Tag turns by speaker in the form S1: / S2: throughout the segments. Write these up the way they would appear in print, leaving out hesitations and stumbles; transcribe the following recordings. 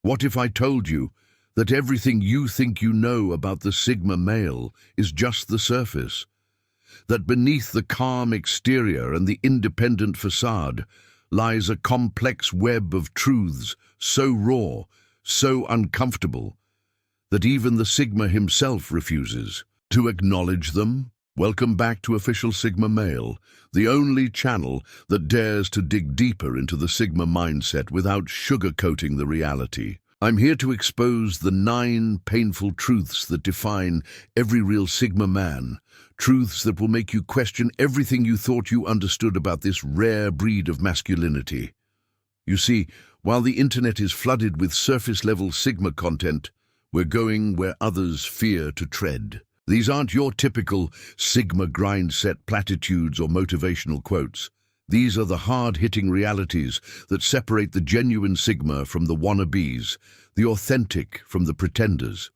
S1: What if I told you that everything you think you know about the Sigma male is just the surface? That beneath the calm exterior and the independent facade lies a complex web of truths so raw, so uncomfortable, that even the Sigma himself refuses to acknowledge them? Welcome back to Official Sigma Male, the only channel that dares to dig deeper into the Sigma mindset without sugarcoating the reality. I'm here to expose the 9 painful truths that define every real Sigma man, truths that will make you question everything you thought you understood about this rare breed of masculinity. You see, while the internet is flooded with surface-level Sigma content, we're going where others fear to tread. These aren't your typical Sigma grind-set platitudes or motivational quotes. These are the hard-hitting realities that separate the genuine Sigma from the wannabes, the authentic from the pretenders.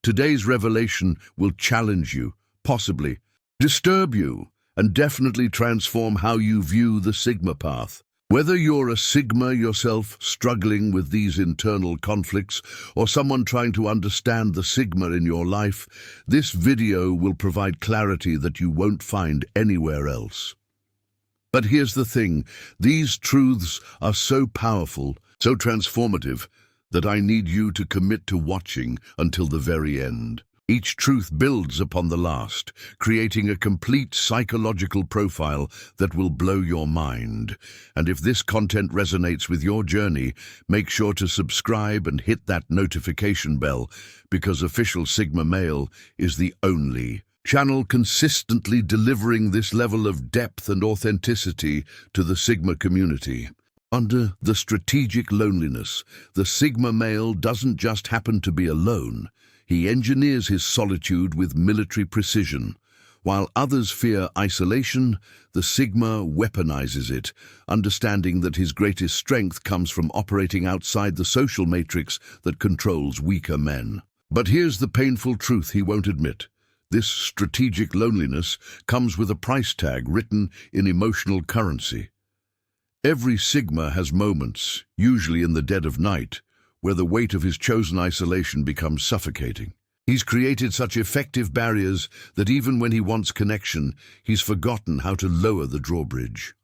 S1: Today's revelation will challenge you, possibly disturb you, and definitely transform how you view the Sigma path. Whether you're a Sigma yourself struggling with these internal conflicts or someone trying to understand the Sigma in your life, this video will provide clarity that you won't find anywhere else. But here's the thing, these truths are so powerful, so transformative, that I need you to commit to watching until the very end. Each truth builds upon the last, creating a complete psychological profile that will blow your mind. And if this content resonates with your journey, make sure to subscribe and hit that notification bell, because Official Sigma Male is the only channel consistently delivering this level of depth and authenticity to the Sigma community. Under the strategic loneliness, the Sigma male doesn't just happen to be alone. He engineers his solitude with military precision. While others fear isolation, the Sigma weaponizes it, understanding that his greatest strength comes from operating outside the social matrix that controls weaker men. But here's the painful truth he won't admit. This strategic loneliness comes with a price tag written in emotional currency. Every Sigma has moments, usually in the dead of night, where the weight of his chosen isolation becomes suffocating. He's created such effective barriers that even when he wants connection, he's forgotten how to lower the drawbridge.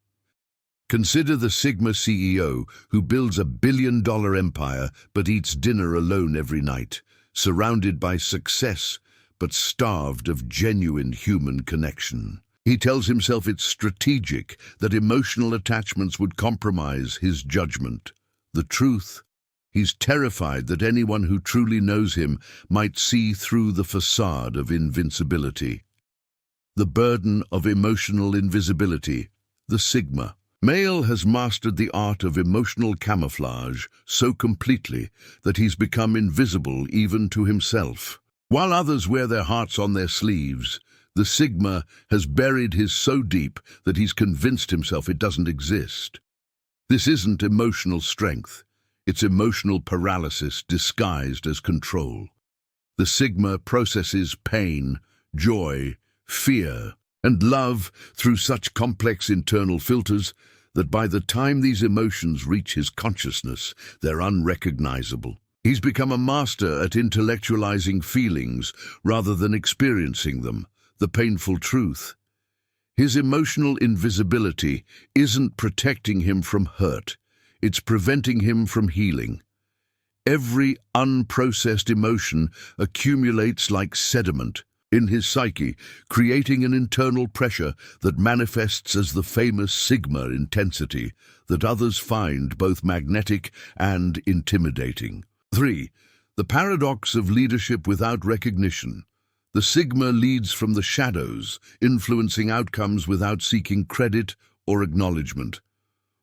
S1: Consider the Sigma CEO who builds $1 billion empire but eats dinner alone every night, surrounded by success but starved of genuine human connection. He tells himself it's strategic, that emotional attachments would compromise his judgment. The truth: he's terrified that anyone who truly knows him might see through the facade of invincibility. The burden of emotional invisibility. The Sigma male has mastered the art of emotional camouflage so completely that he's become invisible even to himself. While others wear their hearts on their sleeves, the Sigma has buried his so deep that he's convinced himself it doesn't exist. This isn't emotional strength. It's emotional paralysis disguised as control. The Sigma processes pain, joy, fear, and love through such complex internal filters that by the time these emotions reach his consciousness, they're unrecognizable. He's become a master at intellectualizing feelings rather than experiencing them, the painful truth. His emotional invisibility isn't protecting him from hurt. It's preventing him from healing. Every unprocessed emotion accumulates like sediment in his psyche, creating an internal pressure that manifests as the famous Sigma intensity that others find both magnetic and intimidating. 3. The paradox of leadership without recognition. The Sigma leads from the shadows, influencing outcomes without seeking credit or acknowledgement.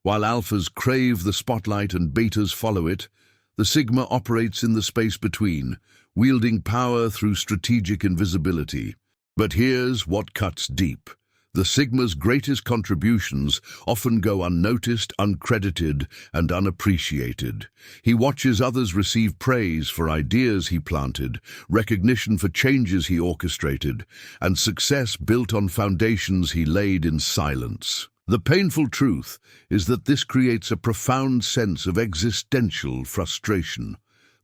S1: While alphas crave the spotlight and betas follow it, the Sigma operates in the space between, wielding power through strategic invisibility. But here's what cuts deep. The Sigma's greatest contributions often go unnoticed, uncredited, and unappreciated. He watches others receive praise for ideas he planted, recognition for changes he orchestrated, and success built on foundations he laid in silence. The painful truth is that this creates a profound sense of existential frustration.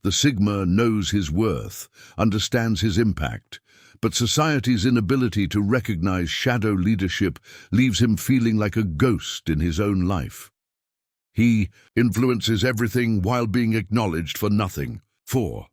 S1: The Sigma knows his worth, understands his impact, but society's inability to recognize shadow leadership leaves him feeling like a ghost in his own life. He influences everything while being acknowledged for nothing. 4.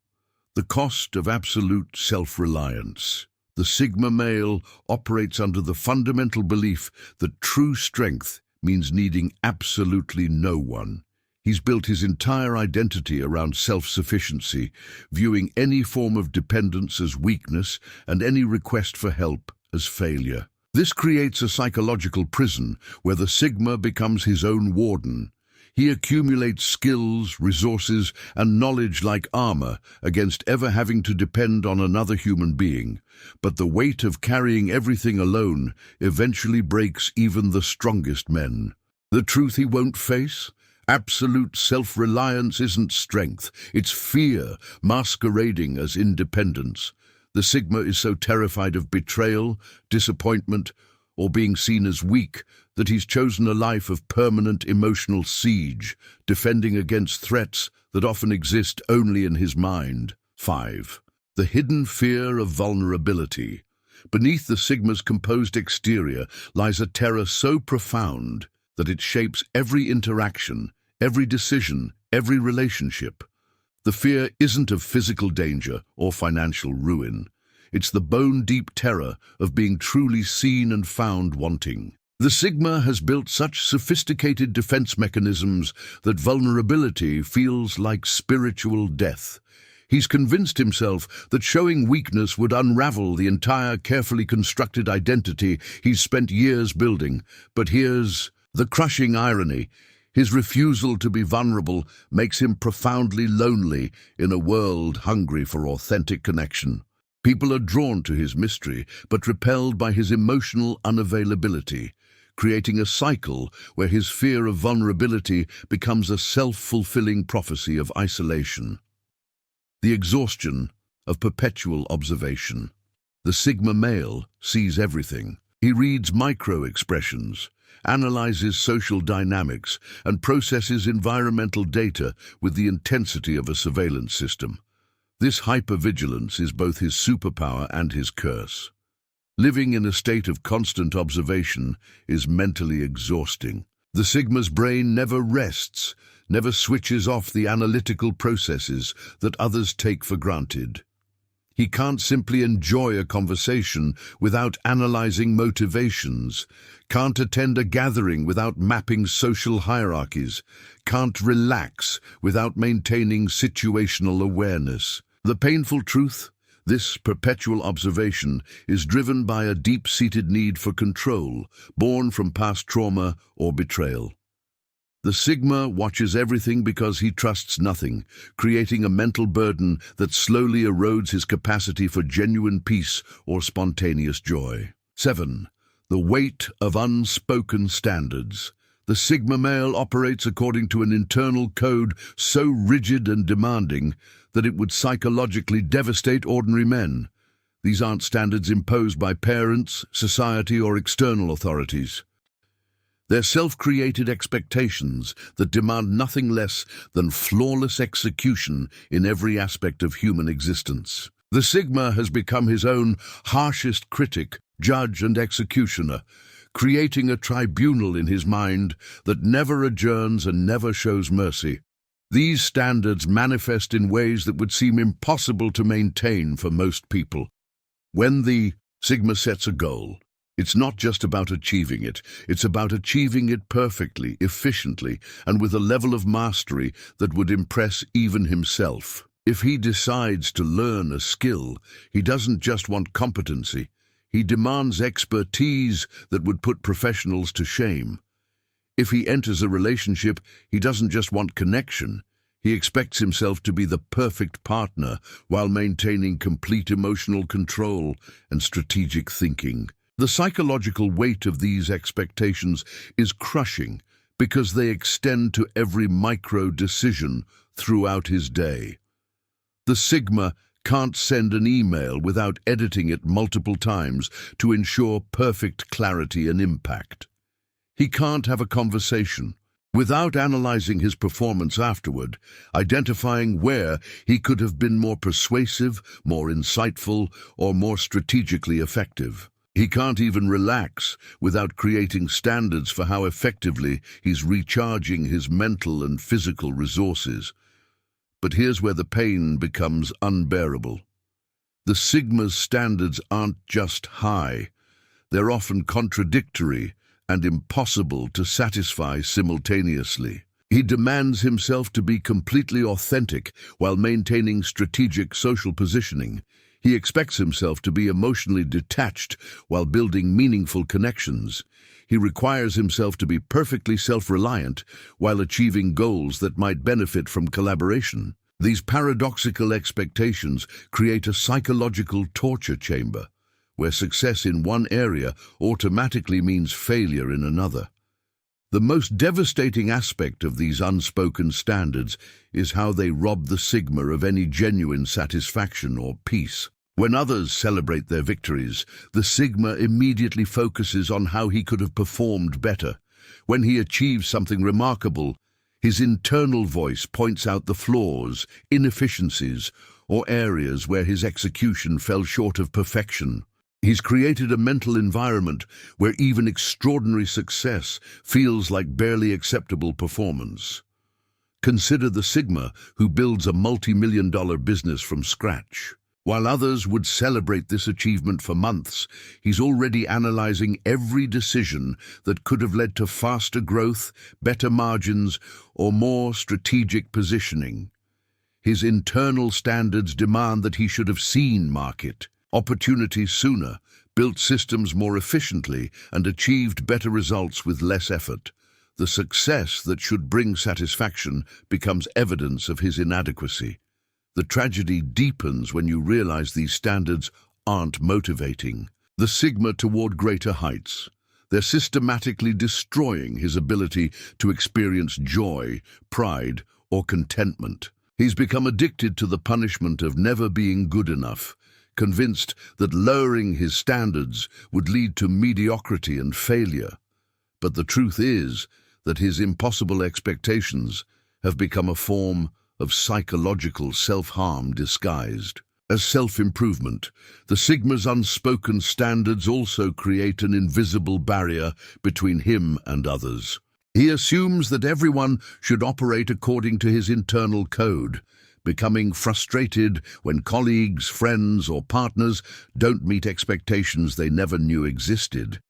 S1: The cost of absolute self-reliance. The Sigma male operates under the fundamental belief that true strength means needing absolutely no one. He's built his entire identity around self-sufficiency, viewing any form of dependence as weakness and any request for help as failure. This creates a psychological prison where the Sigma becomes his own warden. He accumulates skills, resources, and knowledge like armor against ever having to depend on another human being. But the weight of carrying everything alone eventually breaks even the strongest men. The truth he won't face? Absolute self-reliance isn't strength, it's fear masquerading as independence. The Sigma is so terrified of betrayal, disappointment, or being seen as weak that he's chosen a life of permanent emotional siege, defending against threats that often exist only in his mind. 5. The hidden fear of vulnerability. Beneath the Sigma's composed exterior lies a terror so profound that it shapes every interaction, every decision, every relationship. The fear isn't of physical danger or financial ruin. It's the bone-deep terror of being truly seen and found wanting. The Sigma has built such sophisticated defense mechanisms that vulnerability feels like spiritual death. He's convinced himself that showing weakness would unravel the entire carefully constructed identity he's spent years building. But here's the crushing irony. His refusal to be vulnerable makes him profoundly lonely in a world hungry for authentic connection. People are drawn to his mystery, but repelled by his emotional unavailability, creating a cycle where his fear of vulnerability becomes a self-fulfilling prophecy of isolation. The exhaustion of perpetual observation. The Sigma male sees everything. He reads micro-expressions, analyzes social dynamics, and processes environmental data with the intensity of a surveillance system. This hypervigilance is both his superpower and his curse. Living in a state of constant observation is mentally exhausting. The Sigma's brain never rests, never switches off the analytical processes that others take for granted. He can't simply enjoy a conversation without analyzing motivations, can't attend a gathering without mapping social hierarchies, can't relax without maintaining situational awareness. The painful truth? This perpetual observation is driven by a deep-seated need for control, born from past trauma or betrayal. The Sigma watches everything because he trusts nothing, creating a mental burden that slowly erodes his capacity for genuine peace or spontaneous joy. 7. The weight of unspoken standards. The Sigma male operates according to an internal code so rigid and demanding that it would psychologically devastate ordinary men. These aren't standards imposed by parents, society, or external authorities. They're self-created expectations that demand nothing less than flawless execution in every aspect of human existence. The Sigma has become his own harshest critic, judge, and executioner, creating a tribunal in his mind that never adjourns and never shows mercy. These standards manifest in ways that would seem impossible to maintain for most people. When the Sigma sets a goal, it's not just about achieving it, it's about achieving it perfectly, efficiently, and with a level of mastery that would impress even himself. If he decides to learn a skill, he doesn't just want competency, he demands expertise that would put professionals to shame. If he enters a relationship, he doesn't just want connection, he expects himself to be the perfect partner while maintaining complete emotional control and strategic thinking. The psychological weight of these expectations is crushing because they extend to every micro-decision throughout his day. The Sigma can't send an email without editing it multiple times to ensure perfect clarity and impact. He can't have a conversation without analyzing his performance afterward, identifying where he could have been more persuasive, more insightful, or more strategically effective. He can't even relax without creating standards for how effectively he's recharging his mental and physical resources. But here's where the pain becomes unbearable. The Sigma's standards aren't just high, they're often contradictory and impossible to satisfy simultaneously. He demands himself to be completely authentic while maintaining strategic social positioning. He expects himself to be emotionally detached while building meaningful connections. He requires himself to be perfectly self-reliant while achieving goals that might benefit from collaboration. These paradoxical expectations create a psychological torture chamber, where success in one area automatically means failure in another. The most devastating aspect of these unspoken standards is how they rob the Sigma of any genuine satisfaction or peace. When others celebrate their victories, the Sigma immediately focuses on how he could have performed better. When he achieves something remarkable, his internal voice points out the flaws, inefficiencies, or areas where his execution fell short of perfection. He's created a mental environment where even extraordinary success feels like barely acceptable performance. Consider the Sigma who builds a multi-million-dollar business from scratch. While others would celebrate this achievement for months, he's already analyzing every decision that could have led to faster growth, better margins, or more strategic positioning. His internal standards demand that he should have seen market opportunities sooner, built systems more efficiently, and achieved better results with less effort. The success that should bring satisfaction becomes evidence of his inadequacy. The tragedy deepens when you realize these standards aren't motivating the Sigma toward greater heights. They're systematically destroying his ability to experience joy, pride, or contentment. He's become addicted to the punishment of never being good enough, convinced that lowering his standards would lead to mediocrity and failure. But the truth is that his impossible expectations have become a form of psychological self-harm disguised as self-improvement. The Sigma's unspoken standards also create an invisible barrier between him and others. He assumes that everyone should operate according to his internal code, becoming frustrated when colleagues, friends, or partners don't meet expectations they never knew existed.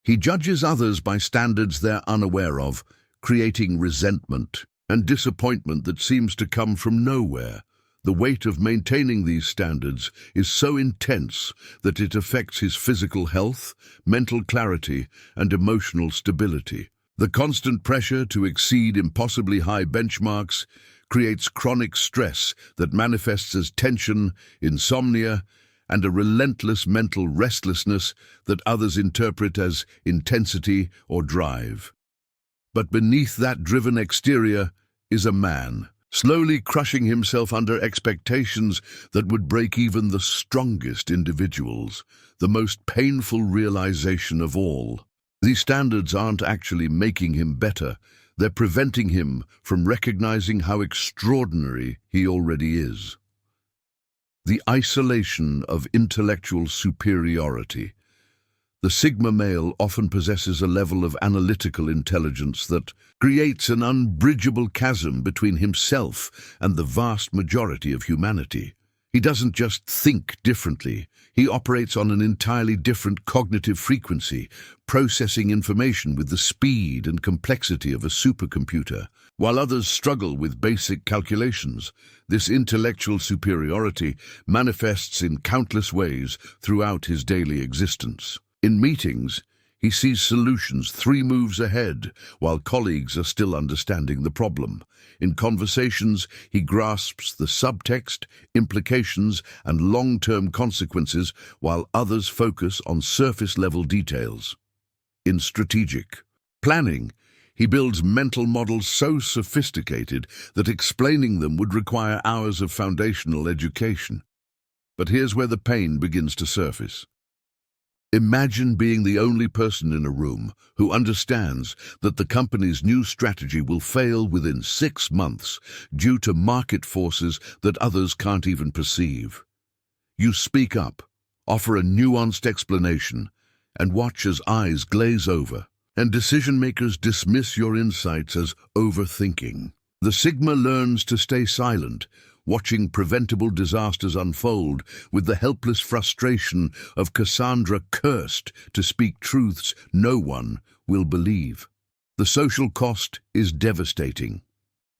S1: He judges others by standards they're unaware of, creating resentment and disappointment that seems to come from nowhere. The weight of maintaining these standards is so intense that it affects his physical health, mental clarity, and emotional stability. The constant pressure to exceed impossibly high benchmarks creates chronic stress that manifests as tension, insomnia, and a relentless mental restlessness that others interpret as intensity or drive. But beneath that driven exterior is a man, slowly crushing himself under expectations that would break even the strongest individuals. The most painful realization of all: these standards aren't actually making him better, they're preventing him from recognizing how extraordinary he already is. The isolation of intellectual superiority. The Sigma male often possesses a level of analytical intelligence that creates an unbridgeable chasm between himself and the vast majority of humanity. He doesn't just think differently, he operates on an entirely different cognitive frequency, processing information with the speed and complexity of a supercomputer. While others struggle with basic calculations, this intellectual superiority manifests in countless ways throughout his daily existence. In meetings, he sees solutions 3 moves ahead, while colleagues are still understanding the problem. In conversations, he grasps the subtext, implications, and long-term consequences, while others focus on surface-level details. In strategic planning, he builds mental models so sophisticated that explaining them would require hours of foundational education. But here's where the pain begins to surface. Imagine being the only person in a room who understands that the company's new strategy will fail within 6 months due to market forces that others can't even perceive. You speak up, offer a nuanced explanation, and watch as eyes glaze over, and decision-makers dismiss your insights as overthinking. The Sigma learns to stay silent, watching preventable disasters unfold with the helpless frustration of Cassandra cursed to speak truths no one will believe. The social cost is devastating.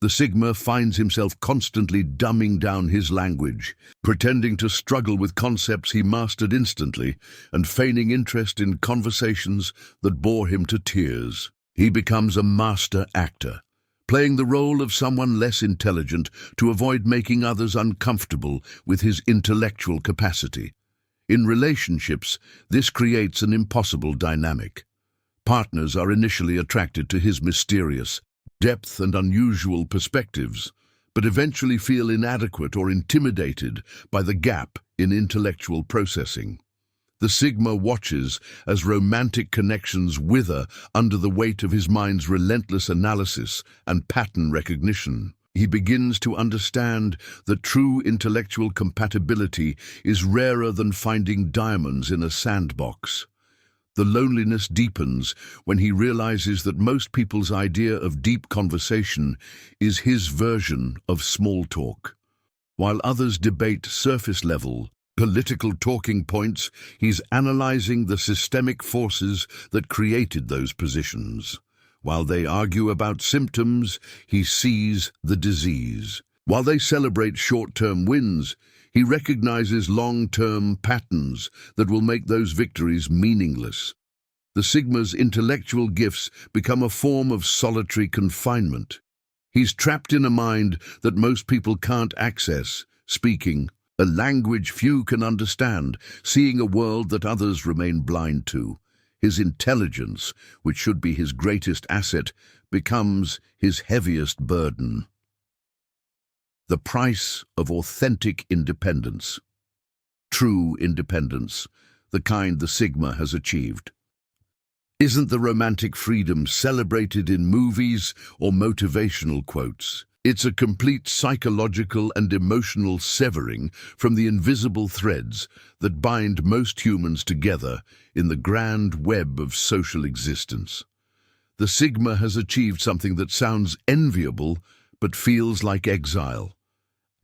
S1: The Sigma finds himself constantly dumbing down his language, pretending to struggle with concepts he mastered instantly, and feigning interest in conversations that bore him to tears. He becomes a master actor, playing the role of someone less intelligent to avoid making others uncomfortable with his intellectual capacity. In relationships, this creates an impossible dynamic. Partners are initially attracted to his mysterious depth and unusual perspectives, but eventually feel inadequate or intimidated by the gap in intellectual processing. The Sigma watches as romantic connections wither under the weight of his mind's relentless analysis and pattern recognition. He begins to understand that true intellectual compatibility is rarer than finding diamonds in a sandbox. The loneliness deepens when he realizes that most people's idea of deep conversation is his version of small talk. While others debate surface-level, political talking points, he's analyzing the systemic forces that created those positions. While they argue about symptoms, he sees the disease. While they celebrate short-term wins, he recognizes long-term patterns that will make those victories meaningless. The Sigma's intellectual gifts become a form of solitary confinement. He's trapped in a mind that most people can't access, speaking a language few can understand, seeing a world that others remain blind to. His intelligence, which should be his greatest asset, becomes his heaviest burden. The price of authentic independence. True independence, the kind the Sigma has achieved. Isn't the romantic freedom celebrated in movies or motivational quotes? It's a complete psychological and emotional severing from the invisible threads that bind most humans together in the grand web of social existence. The Sigma has achieved something that sounds enviable but feels like exile.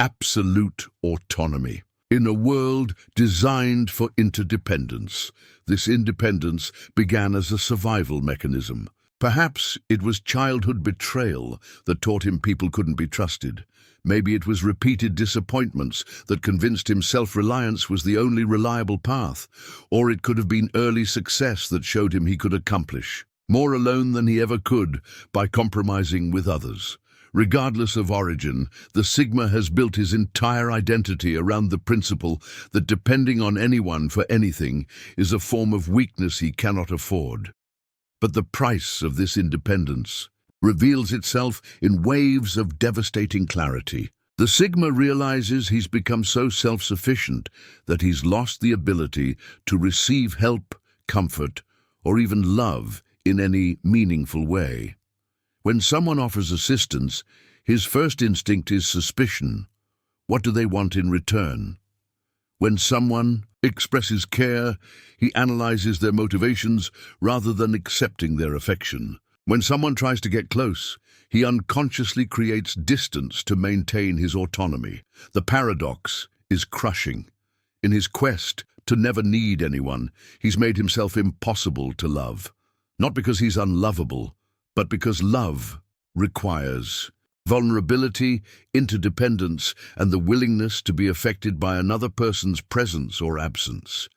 S1: Absolute autonomy. In a world designed for interdependence, this independence began as a survival mechanism. Perhaps it was childhood betrayal that taught him people couldn't be trusted. Maybe it was repeated disappointments that convinced him self-reliance was the only reliable path. Or it could have been early success that showed him he could accomplish more alone than he ever could by compromising with others. Regardless of origin, the Sigma has built his entire identity around the principle that depending on anyone for anything is a form of weakness he cannot afford. But the price of this independence reveals itself in waves of devastating clarity. The Sigma realizes he's become so self-sufficient that he's lost the ability to receive help, comfort, or even love in any meaningful way. When someone offers assistance, his first instinct is suspicion. What do they want in return? When someone expresses care, he analyzes their motivations rather than accepting their affection. When someone tries to get close, he unconsciously creates distance to maintain his autonomy. The paradox is crushing. In his quest to never need anyone, he's made himself impossible to love. Not because he's unlovable, but because love requires vulnerability, interdependence, and the willingness to be affected by another person's presence or absence.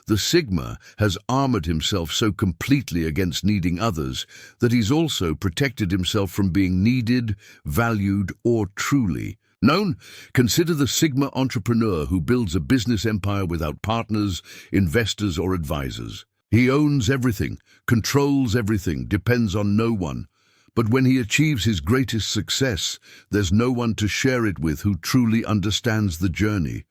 S1: The Sigma has armored himself so completely against needing others that he's also protected himself from being needed, valued, or truly known. Consider the Sigma entrepreneur who builds a business empire without partners, investors, or advisors. He owns everything, controls everything, depends on no one. But when he achieves his greatest success, there's no one to share it with who truly understands the journey.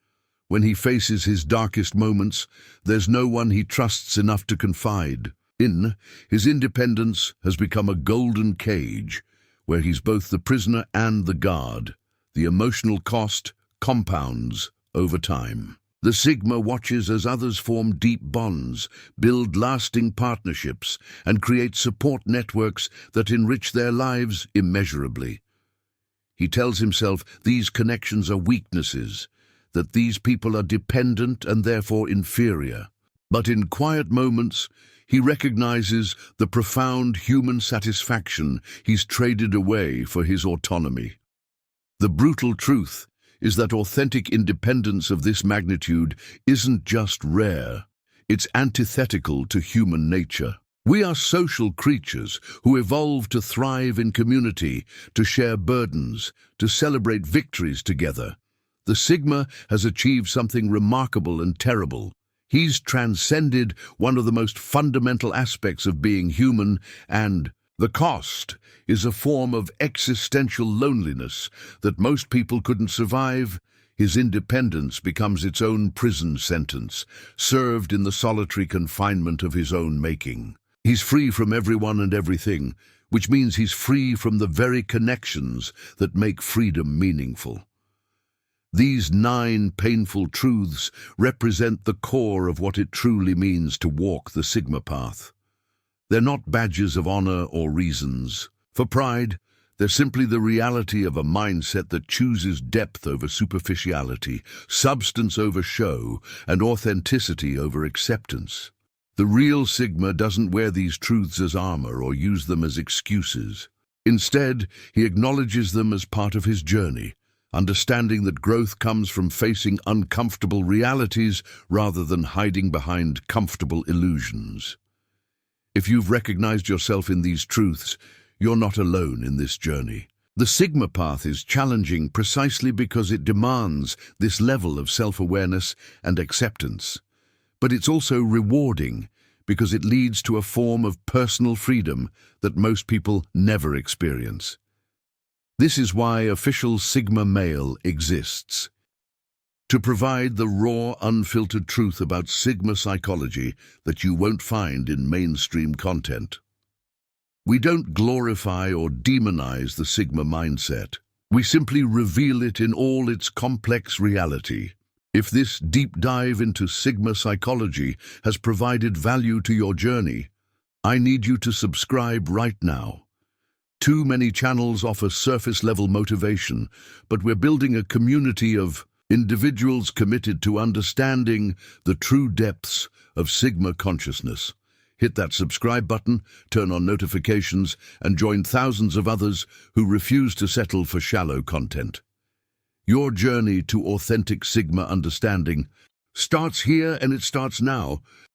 S1: When he faces his darkest moments, there's no one he trusts enough to confide in. His independence has become a golden cage, where he's both the prisoner and the guard. The emotional cost compounds over time. The Sigma watches as others form deep bonds, build lasting partnerships, and create support networks that enrich their lives immeasurably. He tells himself these connections are weaknesses, that these people are dependent and therefore inferior. But in quiet moments, he recognizes the profound human satisfaction he's traded away for his autonomy. The brutal truth is that authentic independence of this magnitude isn't just rare, it's antithetical to human nature. We are social creatures who evolve to thrive in community, to share burdens, to celebrate victories together. The Sigma has achieved something remarkable and terrible. He's transcended one of the most fundamental aspects of being human, and the cost is a form of existential loneliness that most people couldn't survive. His independence becomes its own prison sentence, served in the solitary confinement of his own making. He's free from everyone and everything, which means he's free from the very connections that make freedom meaningful. These 9 painful truths represent the core of what it truly means to walk the Sigma path. They're not badges of honor or reasons for pride. They're simply the reality of a mindset that chooses depth over superficiality, substance over show, and authenticity over acceptance. The real Sigma doesn't wear these truths as armor or use them as excuses. Instead, he acknowledges them as part of his journey, understanding that growth comes from facing uncomfortable realities rather than hiding behind comfortable illusions. If you've recognized yourself in these truths, you're not alone in this journey. The Sigma path is challenging precisely because it demands this level of self-awareness and acceptance. But it's also rewarding because it leads to a form of personal freedom that most people never experience. This is why official Sigma Male exists. To provide the raw, unfiltered truth about Sigma psychology that you won't find in mainstream content. We don't glorify or demonize the Sigma mindset. We simply reveal it in all its complex reality. If this deep dive into Sigma psychology has provided value to your journey, I need you to subscribe right now. Too many channels offer surface-level motivation, but we're building a community of individuals committed to understanding the true depths of Sigma consciousness. Hit that subscribe button, turn on notifications, and join thousands of others who refuse to settle for shallow content. Your journey to authentic Sigma understanding starts here, and it starts now.